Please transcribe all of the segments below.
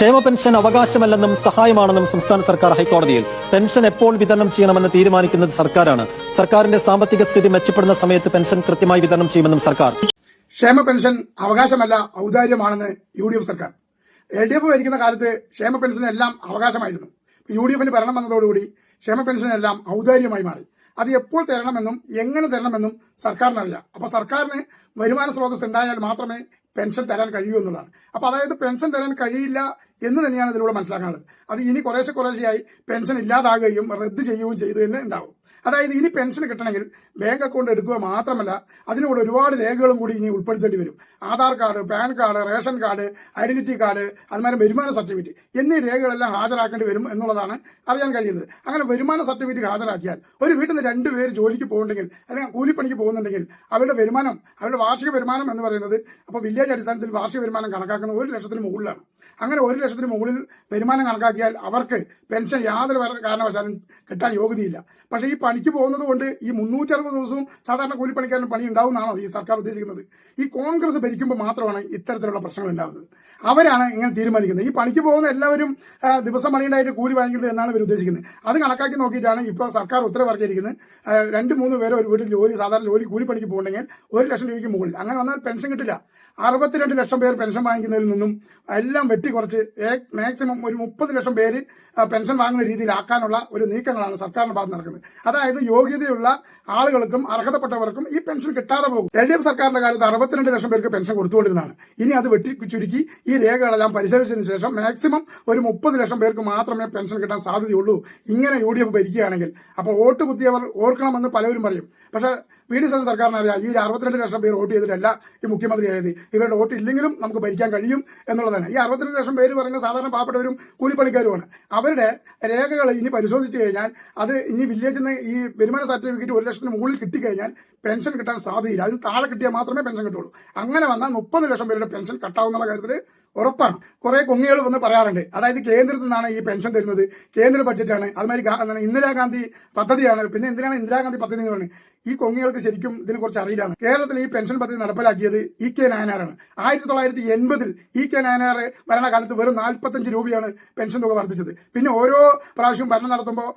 ക്ഷേമ പെൻഷൻ അവകാശമല്ലെന്നും സഹായമാണെന്നും സംസ്ഥാന സർക്കാർ ഹൈക്കോടതിയിൽ. പെൻഷൻ എപ്പോൾ വിതരണം ചെയ്യണമെന്ന് തീരുമാനിക്കുന്നത് സർക്കാരാണ്. സർക്കാരിന്റെ സാമ്പത്തിക സ്ഥിതി മെച്ചപ്പെടുന്ന സമയത്ത് പെൻഷൻ കൃത്യമായി വിതരണം ചെയ്യുമെന്നും സർക്കാർ. ക്ഷേമ പെൻഷൻ അവകാശമല്ല, ഔദാര്യമാണെന്ന് UDF സർക്കാർ. LDF ഭരിക്കുന്ന കാലത്ത് ക്ഷേമ പെൻഷൻ എല്ലാം അവകാശമായിരുന്നു. UDFന് ഭരണം വന്നതോടുകൂടി ക്ഷേമ പെൻഷൻ എല്ലാം ഔദാര്യമായി മാറി. അത് എപ്പോൾ തരണമെന്നും എങ്ങനെ തരണമെന്നും സർക്കാരിനറിയാം. അപ്പോൾ സർക്കാരിന് വരുമാന സ്രോതസ് ഉണ്ടായാൽ മാത്രമേ പെൻഷൻ തരാൻ കഴിയൂ എന്നുള്ളതാണ്. അപ്പോൾ അതായത് പെൻഷൻ തരാൻ കഴിയില്ല എന്ന് തന്നെയാണ് ഇതിലൂടെ മനസ്സിലാക്കാനുള്ളത്. അത് ഇനി കുറേശ്ശെയായി പെൻഷൻ ഇല്ലാതാകുകയും റദ്ദ് ചെയ്യുകയും ചെയ്തു തന്നെ ഉണ്ടാവും. അതായത് ഇനി പെൻഷൻ കിട്ടണമെങ്കിൽ ബാങ്ക് അക്കൗണ്ട് എടുക്കുക മാത്രമല്ല, അതിനോട് ഒരുപാട് രേഖകളും കൂടി ഇനി ഉൾപ്പെടുത്തേണ്ടി വരും. Aadhaar card, pan card, ration card, identity card, അതുമാതിരി വരുമാന സർട്ടിഫിക്കറ്റ് എന്നീ രേഖകളെല്ലാം ഹാജരാക്കേണ്ടി വരും എന്നുള്ളതാണ് അറിയാൻ കഴിയുന്നത്. അങ്ങനെ വരുമാന സർട്ടിഫിക്കറ്റ് ഹാജരാക്കിയാൽ ഒരു വീട്ടിൽ നിന്ന് 2 പേര് ജോലിക്ക് പോകുന്നുണ്ടെങ്കിൽ അല്ലെങ്കിൽ കൂലിപ്പണിക്ക് പോകുന്നുണ്ടെങ്കിൽ അവരുടെ വരുമാനം, അവരുടെ വാർഷിക വരുമാനം എന്ന് പറയുന്നത് അപ്പോൾ വില്ലേജ് അടിസ്ഥാനത്തിൽ വാർഷിക വരുമാനം കണക്കാക്കുന്നത് 1 ലക്ഷത്തിന് മുകളിലാണ്. അങ്ങനെ 1 ലക്ഷത്തിന് മുകളിൽ വരുമാനം കണക്കാക്കിയാൽ അവർക്ക് പെൻഷൻ യാതൊരു കാരണവശാലും കിട്ടാൻ യോഗ്യതയില്ല. പക്ഷേ ഈ പണിക്ക് പോകുന്നത് കൊണ്ട് ഈ 360 ദിവസവും സാധാരണ കൂലിപ്പണിക്കാരന് പണി ഉണ്ടാവുമെന്നാണോ ഈ സർക്കാർ ഉദ്ദേശിക്കുന്നത്? ഈ കോൺഗ്രസ് ഭരിക്കുമ്പോൾ മാത്രമാണ് ഇത്തരത്തിലുള്ള പ്രശ്നങ്ങൾ ഉണ്ടാകുന്നത്. അവരാണ് ഇങ്ങനെ തീരുമാനിക്കുന്നത്. ഈ പണിക്ക് പോകുന്ന എല്ലാവരും ദിവസം പണിയുണ്ടായിട്ട് കൂലി വാങ്ങിക്കുന്നത് എന്നാണ് ഇവർ ഉദ്ദേശിക്കുന്നത്. അത് കണക്കാക്കി നോക്കിയിട്ടാണ് ഇപ്പോൾ സർക്കാർ ഉത്തരവിറക്കിയിരിക്കുന്നത്. 2-3 പേരെ ഒരു വീട്ടിൽ സാധാരണ കൂലിപ്പണിക്ക് പോകുന്നുണ്ടെങ്കിൽ 1 ലക്ഷം രൂപയ്ക്ക് മുകളിൽ അങ്ങനെ വന്നാൽ പെൻഷൻ കിട്ടില്ല. 62 ലക്ഷം പേർ പെൻഷൻ വാങ്ങിക്കുന്നതിൽ നിന്നും എല്ലാം വെട്ടിക്കുറച്ച് മാക്സിമം ഒരു 30 ലക്ഷം പേര് പെൻഷൻ വാങ്ങുന്ന രീതിയിലാക്കാനുള്ള ഒരു നീക്കങ്ങളാണ് സർക്കാരിന്റെ ഭാഗത്ത് നടക്കുന്നത്. അതായത് യോഗ്യതയുള്ള ആളുകൾക്കും അർഹതപ്പെട്ടവർക്കും ഈ പെൻഷൻ കിട്ടാതെ പോകും. LDF സർക്കാരിന്റെ കാലത്ത് 62 ലക്ഷം പേർക്ക് പെൻഷൻ കൊടുത്തുകൊണ്ടിരുന്നതാണ്. ഇനി അത് ചുരുക്കി ഈ രേഖകളെല്ലാം പരിശോധിച്ചതിന് ശേഷം മാക്സിമം ഒരു 30 ലക്ഷം പേർക്ക് മാത്രമേ പെൻഷൻ കിട്ടാൻ സാധ്യതയുള്ളൂ. ഇങ്ങനെ UDF ഭരിക്കുകയാണെങ്കിൽ. അപ്പോൾ വോട്ട് കുത്തിയവർ ഓർക്കണമെന്ന് പലവരും പറയും. പക്ഷേ VD സതീശൻ സർക്കാരിനറിയാം ഈ 62 ലക്ഷം പേർ വോട്ട് ചെയ്തിട്ടല്ല ഈ മുഖ്യമന്ത്രിയായത്. ഇവരുടെ വോട്ട് ഇല്ലെങ്കിലും നമുക്ക് ഭരിക്കാൻ കഴിയും എന്നുള്ളതാണ്. ഈ 62 ലക്ഷം പേര് പറയുന്നത് സാധാരണ പാവപ്പെട്ടവരും കൂലിപ്പണിക്കാരുമാണ്. അവരുടെ രേഖകൾ ഇനി പരിശോധിച്ച് കഴിഞ്ഞാൽ അത് ഇനി വില്ലേജിൽ നിന്ന് ഈ വരുമാന സർട്ടിഫിക്കറ്റ് 1 ലക്ഷത്തിന് മുകളിൽ കിട്ടിക്കഴിഞ്ഞാൽ പെൻഷൻ കിട്ടാൻ സാധ്യതയില്ല. അതിന് താഴെ കിട്ടിയാൽ മാത്രമേ പെൻഷൻ കിട്ടുള്ളൂ. അങ്ങനെ വന്നാൽ 30 ലക്ഷം പേരുടെ പെൻഷൻ കട്ടാവുന്നുള്ള കാര്യത്തിൽ ഉറപ്പാണ്. കുറേ കൊങ്ങികൾ വന്ന് പറയാറുണ്ട്, അതായത് കേന്ദ്രത്തിൽ നിന്നാണ് ഈ പെൻഷൻ തരുന്നത്, കേന്ദ്ര ബഡ്ജറ്റാണ്, അതുമാതിരി ഇന്ദിരാഗാന്ധി പദ്ധതിയാണ്. പിന്നെ എന്തിനാണ് ഇന്ദിരാഗാന്ധി പദ്ധതി എന്ന് പറയുന്നത്? ഈ കൊങ്ങികൾക്ക് ശരിക്കും ഇതിനെക്കുറിച്ച് അറിയില്ലാണ്. കേരളത്തിൽ ഈ പെൻഷൻ പദ്ധതി നടപ്പിലാക്കിയത് EK നായനാറാണ്. 1980 EK നായനാർ ഭരണകാലത്ത് വെറും 45 രൂപയാണ് പെൻഷൻ തുക വർദ്ധിച്ചത്. പിന്നെ ഓരോ പ്രാവശ്യവും ഭരണം നടത്തുമ്പോൾ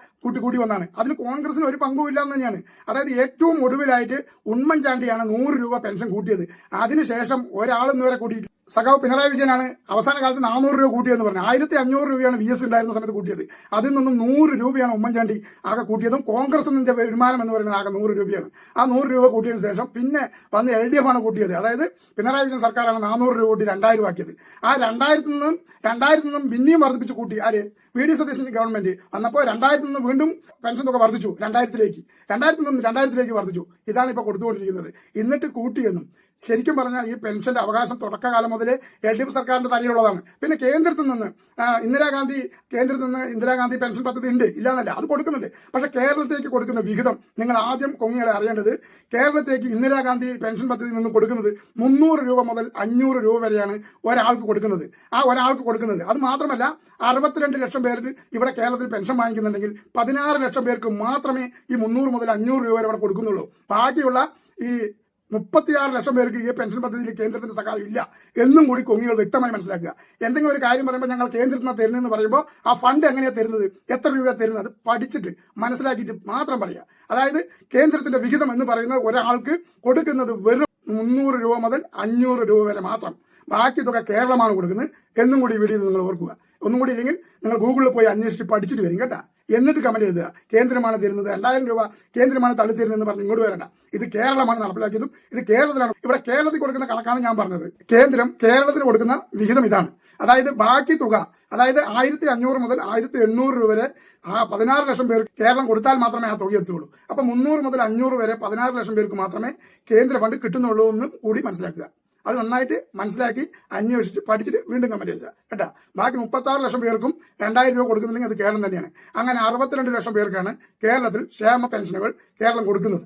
കൂട്ടി വന്നാണ്. അതിൽ കോൺഗ്രസിന് ഒരു പങ്കുമില്ല എന്ന് തന്നെയാണ്. അതായത് ഏറ്റവും ഒടുവിലായിട്ട് ഉമ്മൻചാണ്ടിയാണ് 100 രൂപ പെൻഷൻ കൂട്ടിയത്. അതിനുശേഷം ഒരാളെന്ന് വരെ കൂട്ടിയിട്ടില്ല. സഖാവ് പിണറായി വിജയനാണ് അവസാന കാലത്ത് 400 രൂപ കൂട്ടിയെന്ന് പറഞ്ഞു. 1500 രൂപയാണ് VS ഉണ്ടായിരുന്ന സമയത്ത് കൂട്ടിയത്. അതിൽ നിന്നും 100 രൂപയാണ് ഉമ്മൻചാണ്ടി ആകെ കൂട്ടിയതും. കോൺഗ്രസിന്റെ വരുമാനം എന്ന് പറയുന്നത് ആകെ 100 രൂപയാണ്. ആ 100 രൂപ കൂട്ടിയതിനു ശേഷം പിന്നെ വന്ന് LDF ആണ് കൂട്ടിയത്. അതായത് പിണറായി വിജയൻ സർക്കാരാണ് 400 രൂപ കൂട്ടി 2000 ആക്കിയത്. ആ 2000 നിന്നും പിന്നെയും വർദ്ധിപ്പിച്ച് കൂട്ടി ആര്? VD സതീശൻ ഗവൺമെന്റ് വന്നപ്പോൾ 2000 നിന്ന് വീണ്ടും പെൻഷൻ തുക വർദ്ധിച്ചു. 2000 നിന്നും 2000 വർദ്ധിച്ചു. ഇതാണ് ഇപ്പോൾ കൊടുത്തുകൊണ്ടിരിക്കുന്നത്. എന്നിട്ട് കൂട്ടിയെന്നും. ശരിക്കും പറഞ്ഞാൽ ഈ പെൻഷന്റെ അവകാശം തുടക്കകാലം മുതൽ LDF സർക്കാരിന്റെ തലയിലുള്ളതാണ്. പിന്നെ കേന്ദ്രത്തിൽ നിന്ന് ഇന്ദിരാഗാന്ധി പെൻഷൻ പദ്ധതി ഉണ്ട്, ഇല്ലാന്നല്ല, അത് കൊടുക്കുന്നുണ്ട്. പക്ഷെ കേരളത്തേക്ക് കൊടുക്കുന്ന വിഹിതം നിങ്ങൾ ആദ്യം കൊങ്ങികളെ അറിയേണ്ടത്. കേരളത്തേക്ക് ഇന്ദിരാഗാന്ധി പെൻഷൻ പദ്ധതിയിൽ നിന്ന് കൊടുക്കുന്നത് 300 രൂപ മുതൽ 500 രൂപ വരെയാണ് ഒരാൾക്ക് കൊടുക്കുന്നത്. അത് മാത്രമല്ല 62 ലക്ഷം പേർക്ക് ഇവിടെ കേരളത്തിൽ പെൻഷൻ വാങ്ങിക്കുന്നുണ്ടെങ്കിൽ 16 ലക്ഷം പേർക്ക് മാത്രമേ ഈ 300 മുതൽ 500 രൂപ വരെ ഇവിടെ കൊടുക്കുന്നുള്ളൂ. ബാക്കിയുള്ള ഈ 36 ലക്ഷം പേർക്ക് ഈ പെൻഷൻ പദ്ധതിയിൽ കേന്ദ്രത്തിന്റെ സഹായം ഇല്ല എന്നും കൂടി കൊങ്ങികൾ വ്യക്തമായി മനസ്സിലാക്കുക. എന്തെങ്കിലും ഒരു കാര്യം പറയുമ്പോൾ ഞങ്ങൾ കേന്ദ്രത്തിൽ നിന്ന് തരുന്നതെന്ന് പറയുമ്പോൾ ആ ഫണ്ട് എങ്ങനെയാണ് തരുന്നത്, എത്ര രൂപയാണ് തരുന്നത്, അത് പഠിച്ചിട്ട് മനസ്സിലാക്കിയിട്ട് മാത്രം പറയുക. അതായത് കേന്ദ്രത്തിന്റെ വിഹിതം എന്ന് പറയുന്നത് ഒരാൾക്ക് കൊടുക്കുന്നത് വെറും 300 രൂപ മുതൽ 500 രൂപ വരെ മാത്രം. ബാക്കി തുക കേരളമാണ് കൊടുക്കുന്നത് എന്നും കൂടി വീഡിയോ നിങ്ങൾ ഓർക്കുക. ഒന്നും കൂടി ഇല്ലെങ്കിൽ നിങ്ങൾ ഗൂഗിളിൽ പോയി അന്വേഷിച്ച് പഠിച്ചിട്ട് വരും കേട്ടാ. എന്നിട്ട് കമന്റ് എഴുതുക. കേന്ദ്രമാണ് തരുന്നത്, 2000 രൂപ കേന്ദ്രമാണ് തള്ളി തരുന്നതെന്ന് പറഞ്ഞ് ഇങ്ങോട്ട് വരണ്ട. ഇത് കേരളമാണ് നടപ്പിലാക്കിയതും, ഇത് കേരളത്തിലാണ്. ഇവിടെ കേരളത്തിൽ കൊടുക്കുന്ന കണക്കാണ് ഞാൻ പറഞ്ഞത്. കേന്ദ്രം കേരളത്തിന് കൊടുക്കുന്ന വിഹിതം ഇതാണ്. അതായത് ബാക്കി തുക, അതായത് 1500 മുതൽ 1800 രൂപ വരെ 16 ലക്ഷം പേർക്ക് കേരളം കൊടുത്താൽ മാത്രമേ ആ തുക എത്തുള്ളൂ. അപ്പൊ 300 മുതൽ 500 വരെ 16 ലക്ഷം പേർക്ക് മാത്രമേ കേന്ദ്ര ഫണ്ട് കിട്ടുന്നുള്ളൂ എന്നും കൂടി മനസ്സിലാക്കുക. അത് നന്നായിട്ട് മനസ്സിലാക്കി അന്വേഷിച്ച് പഠിച്ചിട്ട് വീണ്ടും കമന്റ് എഴുതുക കേട്ടോ. ബാക്കി 36 ലക്ഷം പേർക്കും 2000 രൂപ കൊടുക്കുന്നുണ്ടെങ്കിൽ അത് കേരളം തന്നെയാണ്. അങ്ങനെ 62 ലക്ഷം പേർക്കാണ് കേരളത്തിൽ ക്ഷേമ പെൻഷനുകൾ കേരളം കൊടുക്കുന്നത്.